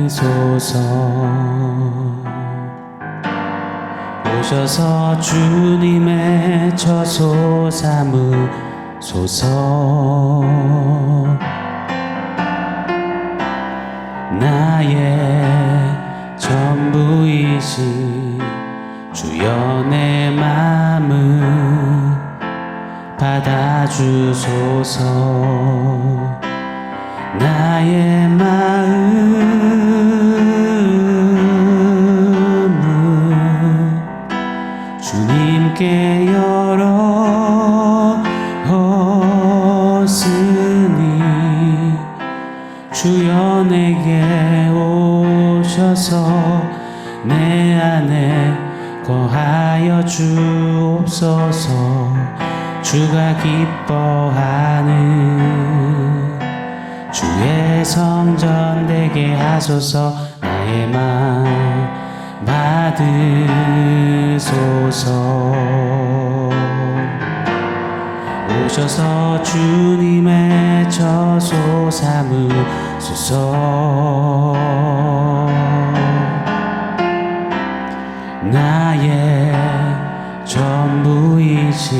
받으소서. 오셔서 주님의 처소 삼으소서. 나의 전부이시 주여 내 마음을 받아주소서. 나의 마음을 주님께 열었으니 주여 내게 오셔서 내 안에 거하여 주옵소서. 주가 기뻐하는 주의 성전 되게 하소서. 나의 마음 받으소서. 오셔서 주님의 처소 삼으소서. 나의 전부이시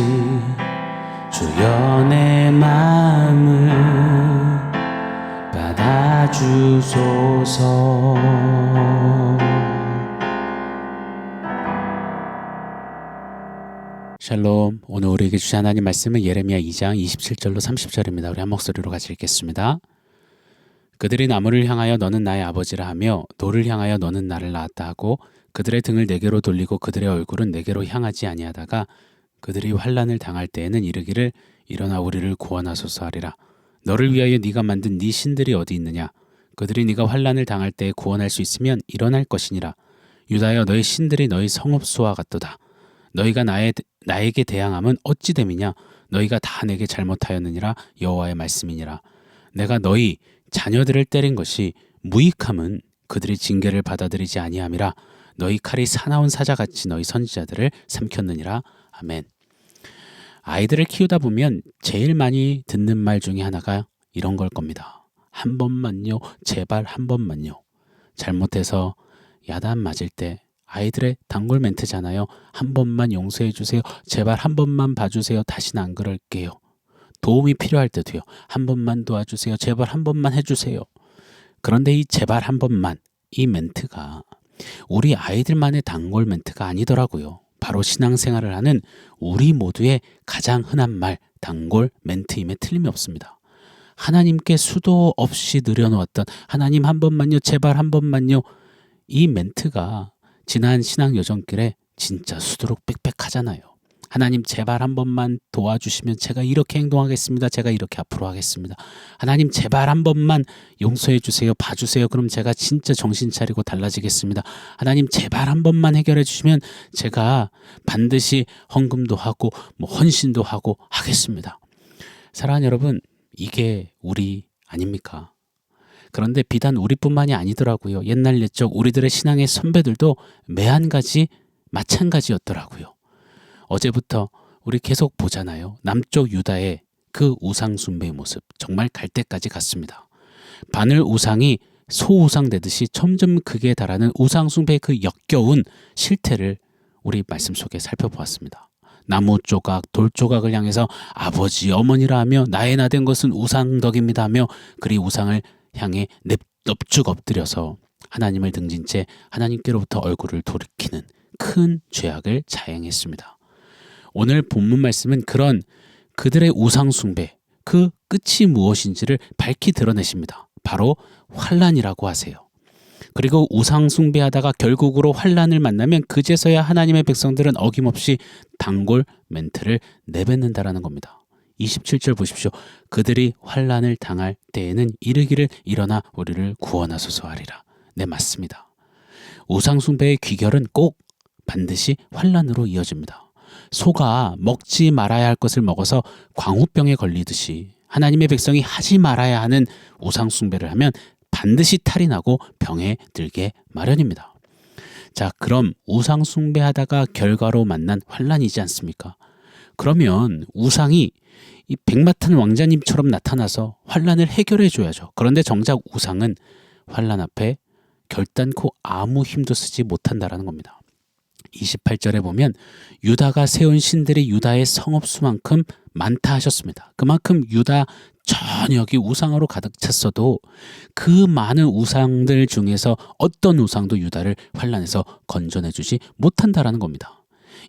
주여 내 마음을 받아주소서. 샬롬. 오늘 우리에게 주신 하나님 말씀은 예레미야 2장 27절로 30절입니다. 우리 한 목소리로 같이 읽겠습니다. 그들이 나무를 향하여 너는 나의 아버지라 하며 돌을 향하여 너는 나를 낳았다 하고 그들의 등을 내게로 돌리고 그들의 얼굴은 내게로 향하지 아니하다가 그들이 환난을 당할 때에는 이르기를 일어나 우리를 구원하소서 하리라. 너를 위하여 네가 만든 네 신들이 어디 있느냐? 그들이 네가 환난을 당할 때에 구원할 수 있으면 일어날 것이니라. 유다여 너의 신들이 너희 성읍수와 같도다. 너희가 나에게 대항함은 어찌 됨이냐? 너희가 다 내게 잘못하였느니라. 여호와의 말씀이니라. 내가 너희 자녀들을 때린 것이 무익함은 그들이 징계를 받아들이지 아니함이라. 너희 칼이 사나운 사자같이 너희 선지자들을 삼켰느니라. 아멘. 아이들을 키우다 보면 제일 많이 듣는 말 중에 하나가 이런 걸 겁니다. 한 번만요. 제발 한 번만요. 잘못해서 야단 맞을 때 아이들의 단골 멘트잖아요. 한 번만 용서해 주세요. 제발 한 번만 봐주세요. 다시는 안 그럴게요. 도움이 필요할 때도요. 한 번만 도와주세요. 제발 한 번만 해주세요. 그런데 이 제발 한 번만, 이 멘트가 우리 아이들만의 단골 멘트가 아니더라고요. 바로 신앙생활을 하는 우리 모두의 가장 흔한 말, 단골 멘트임에 틀림이 없습니다. 하나님께 수도 없이 늘여놓았던 하나님 한 번만요, 제발 한 번만요. 이 멘트가 지난 신앙 여정길에 진짜 수두룩 빽빽하잖아요. 하나님 제발 한 번만 도와주시면 제가 이렇게 행동하겠습니다. 제가 이렇게 앞으로 하겠습니다. 하나님 제발 한 번만 용서해 주세요. 봐주세요. 그럼 제가 진짜 정신 차리고 달라지겠습니다. 하나님 제발 한 번만 해결해 주시면 제가 반드시 헌금도 하고 헌신도 하고 하겠습니다. 사랑하는 여러분, 이게 우리 아닙니까? 그런데 비단 우리뿐만이 아니더라고요. 옛날 옛적 우리들의 신앙의 선배들도 매한가지 마찬가지였더라고요. 어제부터 우리 계속 보잖아요. 남쪽 유다의 그 우상 숭배의 모습, 정말 갈 때까지 갔습니다. 바늘 우상이 소우상 되듯이 점점 극에 달하는 우상 숭배의 그 역겨운 실태를 우리 말씀 속에 살펴보았습니다. 나무 조각, 돌 조각을 향해서 아버지, 어머니라 하며 나의 나된 것은 우상덕입니다 하며 그리 우상을 향해 넙죽 엎드려서 하나님을 등진 채 하나님께로부터 얼굴을 돌이키는 큰 죄악을 자행했습니다. 오늘 본문 말씀은 그런 그들의 우상 숭배, 그 끝이 무엇인지를 밝히 드러내십니다. 바로 환난이라고 하세요. 그리고 우상 숭배하다가 결국으로 환난을 만나면 그제서야 하나님의 백성들은 어김없이 단골 멘트를 내뱉는다라는 겁니다. 27절 보십시오. 그들이 환난을 당할 때에는 이르기를 일어나 우리를 구원하소서 하리라. 네, 맞습니다. 우상 숭배의 귀결은 꼭 반드시 환난으로 이어집니다. 소가 먹지 말아야 할 것을 먹어서 광우병에 걸리듯이 하나님의 백성이 하지 말아야 하는 우상 숭배를 하면 반드시 탈이 나고 병에 들게 마련입니다. 자, 그럼 우상 숭배하다가 결과로 만난 환난이지 않습니까? 그러면 우상이 이 백마탄 왕자님처럼 나타나서 환란을 해결해 줘야죠. 그런데 정작 우상은 환란 앞에 결단코 아무 힘도 쓰지 못한다라는 겁니다. 28절에 보면 유다가 세운 신들이 유다의 성읍수만큼 많다 하셨습니다. 그만큼 유다 전역이 우상으로 가득 찼어도 그 많은 우상들 중에서 어떤 우상도 유다를 환란에서 건져내주지 못한다라는 겁니다.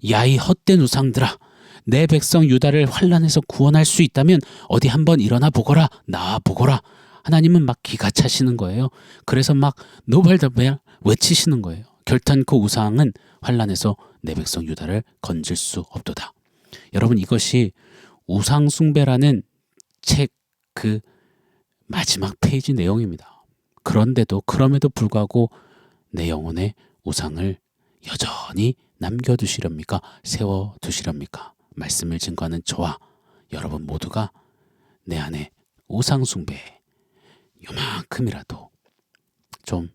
야, 이 헛된 우상들아, 내 백성 유다를 환란에서 구원할 수 있다면 어디 한번 일어나 보거라, 나와 보거라. 하나님은 막 기가 차시는 거예요. 그래서 막 노발대발 외치시는 거예요. 결단코 우상은 환란에서 내 백성 유다를 건질 수 없도다. 여러분, 이것이 우상 숭배라는 책 그 마지막 페이지 내용입니다. 그럼에도 불구하고 내 영혼에 우상을 여전히 남겨두시렵니까? 세워두시렵니까? 말씀을 증거하는 저와 여러분 모두가 내 안에 우상 숭배에 요만큼이라도 좀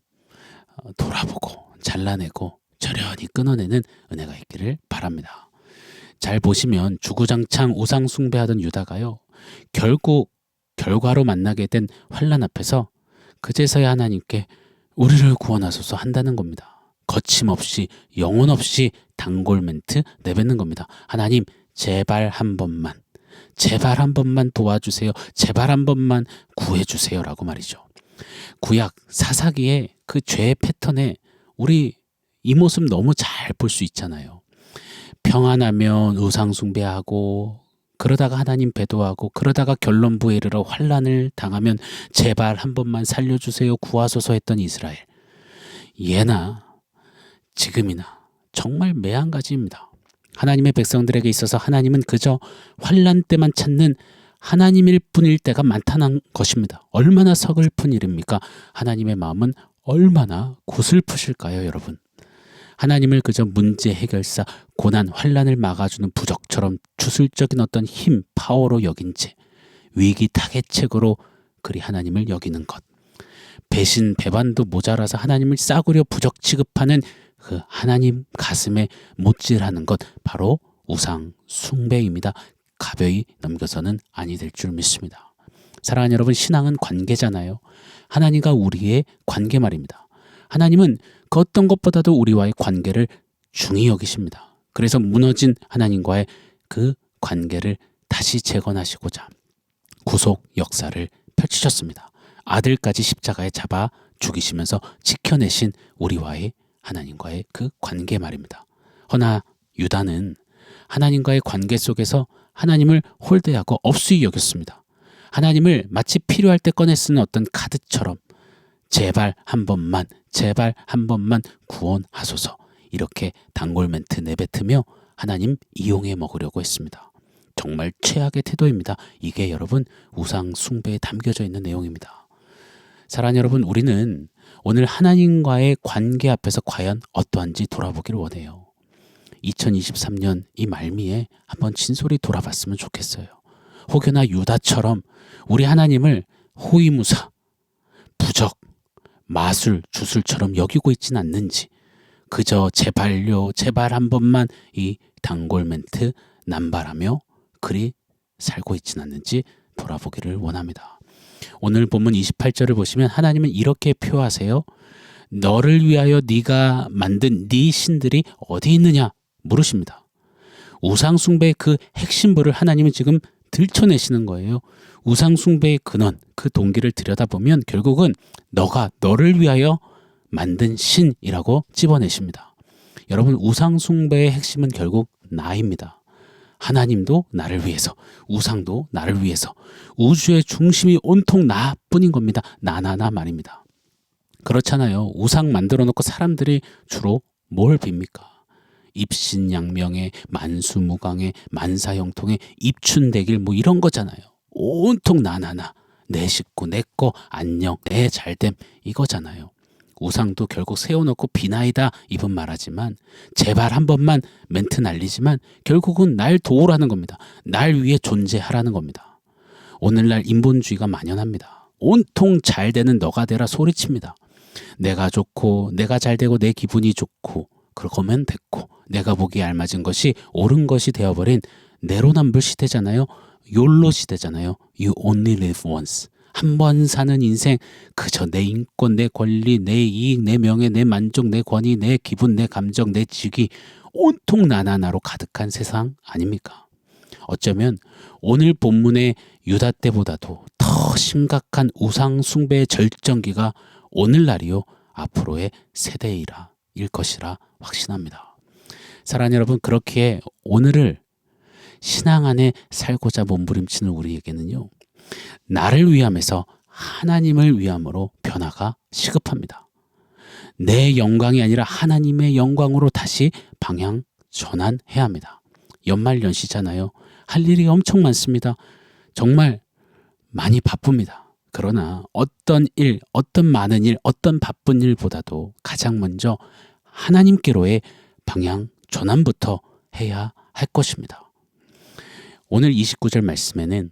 돌아보고 잘라내고 절연히 끊어내는 은혜가 있기를 바랍니다. 잘 보시면 주구장창 우상 숭배하던 유다가요, 결국 결과로 만나게 된 환란 앞에서 그제서야 하나님께 우리를 구원하소서 한다는 겁니다. 거침없이 영혼 없이 단골 멘트 내뱉는 겁니다. 하나님, 제발 한 번만 도와주세요. 제발 한 번만 구해주세요 라고 말이죠. 구약 사사기의 그 죄의 패턴에 우리 이 모습 너무 잘 볼 수 있잖아요. 평안하면 우상 숭배하고, 그러다가 하나님 배도하고, 그러다가 결론부에 이르러 환란을 당하면 제발 한 번만 살려주세요, 구하소서 했던 이스라엘. 예나 지금이나 정말 매한가지입니다. 하나님의 백성들에게 있어서 하나님은 그저 환란 때만 찾는 하나님일 뿐일 때가 많다는 것입니다. 얼마나 서글픈 일입니까? 하나님의 마음은 얼마나 고슬프실까요, 여러분? 하나님을 그저 문제 해결사, 고난, 환란을 막아주는 부적처럼 주술적인 어떤 힘, 파워로 여긴 채 위기 타개책으로 그리 하나님을 여기는 것, 배신, 배반도 모자라서 하나님을 싸구려 부적 취급하는 그 하나님 가슴에 못질하는 것, 바로 우상 숭배입니다. 가벼이 넘겨서는 아니 될 줄 믿습니다. 사랑하는 여러분, 신앙은 관계잖아요. 하나님과 우리의 관계 말입니다. 하나님은 그 어떤 것보다도 우리와의 관계를 중히 여기십니다. 그래서 무너진 하나님과의 그 관계를 다시 재건하시고자 구속 역사를 펼치셨습니다. 아들까지 십자가에 잡아 죽이시면서 지켜내신 우리와의 하나님과의 그 관계 말입니다. 허나 유다는 하나님과의 관계 속에서 하나님을 홀대하고 업수히 여겼습니다. 하나님을 마치 필요할 때 꺼내 쓰는 어떤 카드처럼 제발 한 번만 구원하소서, 이렇게 단골 멘트 내뱉으며 하나님 이용해 먹으려고 했습니다. 정말 최악의 태도입니다. 이게 여러분 우상 숭배에 담겨져 있는 내용입니다. 사랑하는 여러분, 우리는 오늘 하나님과의 관계 앞에서 과연 어떠한지 돌아보기를 원해요. 2023년 이 말미에 한번 진솔히 돌아봤으면 좋겠어요. 혹여나 유다처럼 우리 하나님을 호위무사, 부적, 마술, 주술처럼 여기고 있진 않는지, 그저 제발요, 제발 한 번만 이 단골 멘트 남발하며 그리 살고 있진 않는지 돌아보기를 원합니다. 오늘 본문 28절을 보시면 하나님은 이렇게 표하세요. 너를 위하여 네가 만든 네 신들이 어디 있느냐 물으십니다. 우상 숭배의 그 핵심부를 하나님은 지금 들춰내시는 거예요. 우상 숭배의 근원, 그 동기를 들여다보면 결국은 너를 위하여 만든 신이라고 찝어내십니다. 여러분, 우상 숭배의 핵심은 결국 나입니다. 하나님도 나를 위해서, 우상도 나를 위해서, 우주의 중심이 온통 나뿐인 겁니다. 나나나 말입니다. 그렇잖아요. 우상 만들어 놓고 사람들이 주로 뭘 빕니까? 입신양명에, 만수무강에, 만사형통에, 입춘대길 뭐 이런 거잖아요. 온통 나나나, 내 식구, 내 거, 안녕, 내 잘됨, 이거잖아요. 우상도 결국 세워놓고 비나이다 입은 말하지만, 제발 한 번만 멘트 날리지만 결국은 날 도우라는 겁니다. 날 위해 존재하라는 겁니다. 오늘날 인본주의가 만연합니다. 온통 잘 되는 너가 되라 소리칩니다. 내가 좋고 내가 잘 되고 내 기분이 좋고 그러면 됐고, 내가 보기에 알맞은 것이 옳은 것이 되어버린 내로남불 시대잖아요. 욜로 시대잖아요. You only live once. 한 번 사는 인생, 그저 내 인권, 내 권리, 내 이익, 내 명예, 내 만족, 내 권위, 내 기분, 내 감정, 내 직위, 온통 나나나로 가득한 세상 아닙니까? 어쩌면 오늘 본문의 유다 때보다도 더 심각한 우상 숭배의 절정기가 오늘날이요 앞으로의 세대일 것이라 확신합니다. 사랑하는 여러분, 그렇게 오늘을 신앙 안에 살고자 몸부림치는 우리에게는요, 나를 위함에서 하나님을 위함으로 변화가 시급합니다. 내 영광이 아니라 하나님의 영광으로 다시 방향 전환해야 합니다. 연말연시잖아요. 할 일이 엄청 많습니다. 정말 많이 바쁩니다. 그러나 어떤 일, 어떤 많은 일, 어떤 바쁜 일보다도 가장 먼저 하나님께로의 방향 전환부터 해야 할 것입니다. 오늘 29절 말씀에는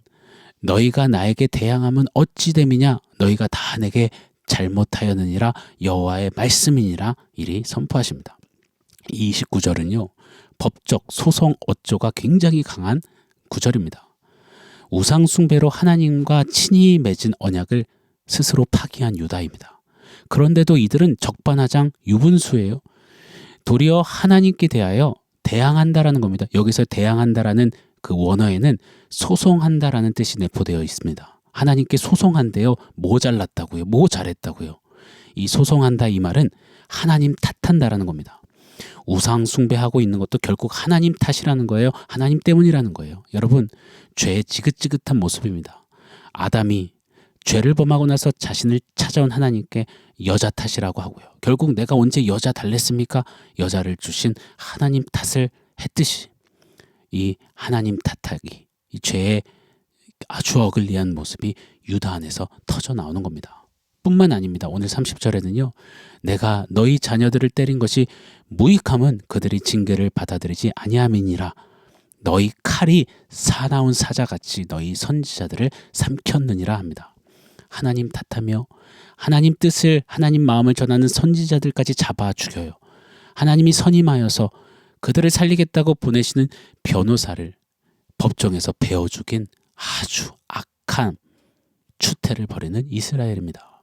너희가 나에게 대항하면 어찌 됨이냐, 너희가 다 내게 잘못하였느니라, 여호와의 말씀이니라 이리 선포하십니다. 이 29절은요 법적 소송 어조가 굉장히 강한 구절입니다. 우상 숭배로 하나님과 친히 맺은 언약을 스스로 파기한 유다입니다. 그런데도 이들은 적반하장 유분수예요. 도리어 하나님께 대하여 대항한다라는 겁니다. 여기서 대항한다라는 그 원어에는 소송한다라는 뜻이 내포되어 있습니다. 하나님께 소송한대요. 뭐 잘났다고요? 뭐 잘했다고요? 이 소송한다 이 말은 하나님 탓한다라는 겁니다. 우상 숭배하고 있는 것도 결국 하나님 탓이라는 거예요. 하나님 때문이라는 거예요. 여러분, 죄의 지긋지긋한 모습입니다. 아담이 죄를 범하고 나서 자신을 찾아온 하나님께 여자 탓이라고 하고요. 결국 내가 언제 여자 달랬습니까? 여자를 주신 하나님 탓을 했듯이 이 하나님 탓하기, 이 죄의 아주 어글리한 모습이 유다 안에서 터져 나오는 겁니다. 뿐만 아닙니다. 오늘 30절에는요. 내가 너희 자녀들을 때린 것이 무익함은 그들이 징계를 받아들이지 아니함이니라. 너희 칼이 사나운 사자같이 너희 선지자들을 삼켰느니라 합니다. 하나님 탓하며 하나님 뜻을, 하나님 마음을 전하는 선지자들까지 잡아 죽여요. 하나님이 선임하여서 그들을 살리겠다고 보내시는 변호사를 법정에서 베어 죽인 아주 악한 추태를 벌이는 이스라엘입니다.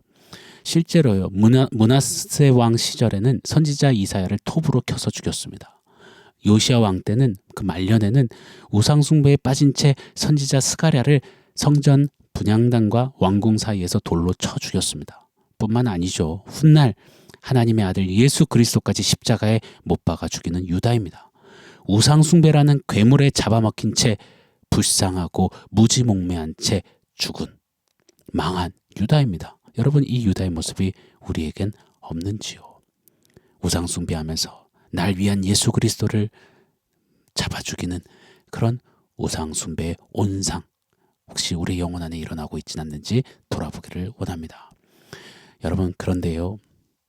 실제로요, 므낫세 왕 시절에는 선지자 이사야를 톱으로 켜서 죽였습니다. 요시야 왕 때는, 그 말년에는 우상 숭배에 빠진 채 선지자 스가랴를 성전 분향단과 왕궁 사이에서 돌로 쳐 죽였습니다. 뿐만 아니죠. 훗날 하나님의 아들 예수 그리스도까지 십자가에 못 박아 죽이는 유다입니다. 우상 숭배라는 괴물에 잡아먹힌 채 불쌍하고 무지몽매한 채 죽은 망한 유다입니다. 여러분, 이 유다의 모습이 우리에겐 없는지요? 우상 숭배하면서 날 위한 예수 그리스도를 잡아 죽이는 그런 우상 숭배의 온상, 혹시 우리 영혼 안에 일어나고 있진 않는지 돌아보기를 원합니다. 여러분, 그런데요,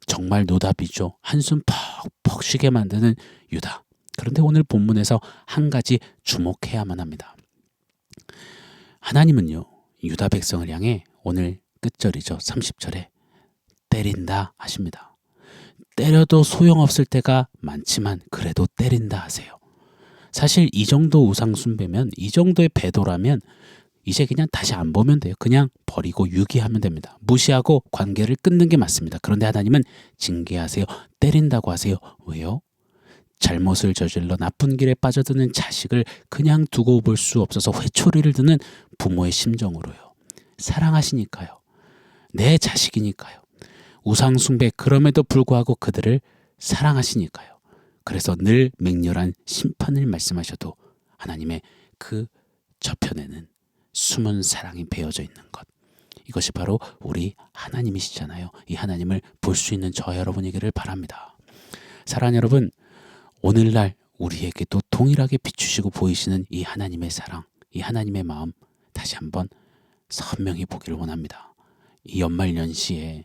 정말 노답이죠. 한숨 퍽퍽 쉬게 만드는 유다. 그런데 오늘 본문에서 한 가지 주목해야만 합니다. 하나님은요, 유다 백성을 향해 오늘 끝절이죠. 30절에 때린다 하십니다. 때려도 소용없을 때가 많지만 그래도 때린다 하세요. 사실 이 정도 우상 숭배면, 이 정도의 배도라면 이제 그냥 다시 안 보면 돼요. 그냥 버리고 유기하면 됩니다. 무시하고 관계를 끊는 게 맞습니다. 그런데 하나님은 징계하세요. 때린다고 하세요. 왜요? 잘못을 저질러 나쁜 길에 빠져드는 자식을 그냥 두고 볼 수 없어서 회초리를 드는 부모의 심정으로요. 사랑하시니까요. 내 자식이니까요. 우상 숭배, 그럼에도 불구하고 그들을 사랑하시니까요. 그래서 늘 맹렬한 심판을 말씀하셔도 하나님의 그 저편에는 숨은 사랑이 배어져 있는 것, 이것이 바로 우리 하나님이시잖아요. 이 하나님을 볼 수 있는 저와 여러분이기를 바랍니다. 사랑하는 여러분, 오늘날 우리에게도 동일하게 비추시고 보이시는 이 하나님의 사랑, 이 하나님의 마음 다시 한번 선명히 보기를 원합니다. 이 연말연시에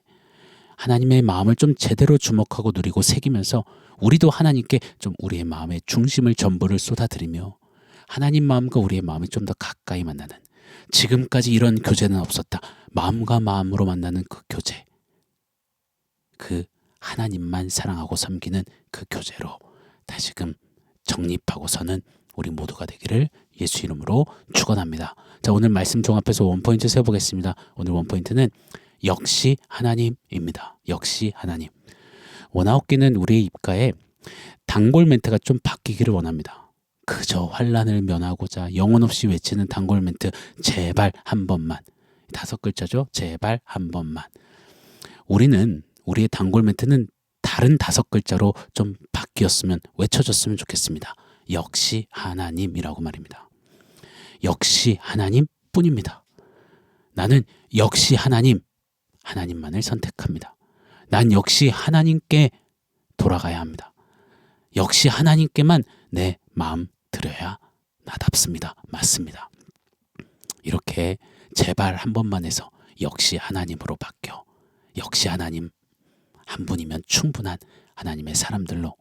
하나님의 마음을 좀 제대로 주목하고 누리고 새기면서 우리도 하나님께 좀 우리의 마음의 중심을 전부를 쏟아드리며 하나님 마음과 우리의 마음이 좀 더 가까이 만나는, 지금까지 이런 교제는 없었다, 마음과 마음으로 만나는 그 교제, 그 하나님만 사랑하고 섬기는 그 교제로 다시금 정립하고서는 우리 모두가 되기를 예수 이름으로 축원합니다. 자, 오늘 말씀 종합해서 원포인트 세워보겠습니다. 오늘 원포인트는 역시 하나님입니다. 역시 하나님. 원아웃기는 우리의 입가에 단골 멘트가 좀 바뀌기를 원합니다. 그저 환난을 면하고자 영혼 없이 외치는 단골 멘트, 제발 한 번만. 5글자죠. 제발 한 번만. 우리의 단골 멘트는 다른 5글자로 좀 바뀌었으면, 외쳐졌으면 좋겠습니다. 역시 하나님이라고 말입니다. 역시 하나님 뿐입니다. 나는 역시 하나님만을 선택합니다. 난 역시 하나님께 돌아가야 합니다. 역시 하나님께만 내 마음 드려야 나답습니다. 맞습니다. 이렇게 제발 한 번만 해서 역시 하나님으로 바뀌어 역시 하나님 한 분이면 충분한 하나님의 사람들로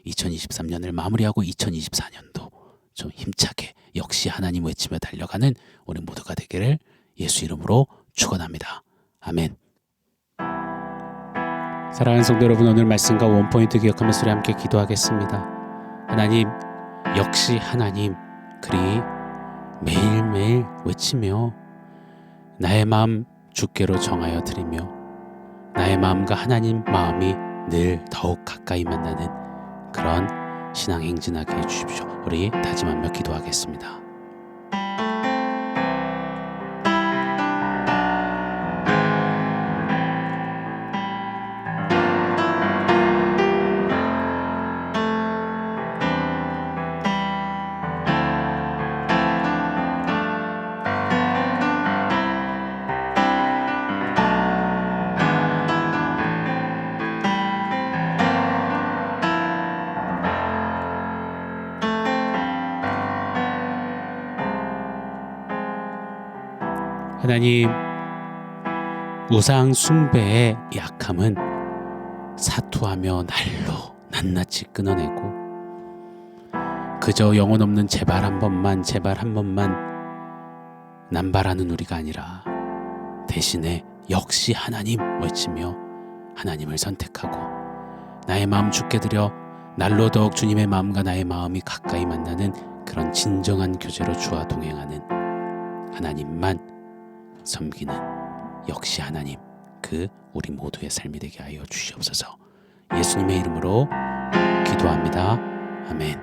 2023년을 마무리하고 2024년도 좀 힘차게 역시 하나님 외치며 달려가는 우리 모두가 되기를 예수 이름으로 축원합니다. 아멘. 사랑하는 성도 여러분, 오늘 말씀과 원포인트 기억하면서 우리 함께 기도하겠습니다. 하나님, 역시 하나님, 그리 매일매일 외치며 나의 마음 주께로 정하여 드리며 나의 마음과 하나님 마음이 늘 더욱 가까이 만나는 그런 신앙 행진하게 해주십시오. 우리 다짐하며 기도하겠습니다. 하나님, 우상 숭배의 약함은 사투하며 날로 낱낱이 끊어내고 그저 영혼 없는 제발 한 번만 남발하는 우리가 아니라 대신에 역시 하나님 외치며 하나님을 선택하고 나의 마음 주께 드려 날로 더욱 주님의 마음과 나의 마음이 가까이 만나는 그런 진정한 교제로 주와 동행하는 하나님만 섬기는 역시 하나님, 그 우리 모두의 삶이 되게 하여 주시옵소서. 예수님의 이름으로 기도합니다. 아멘.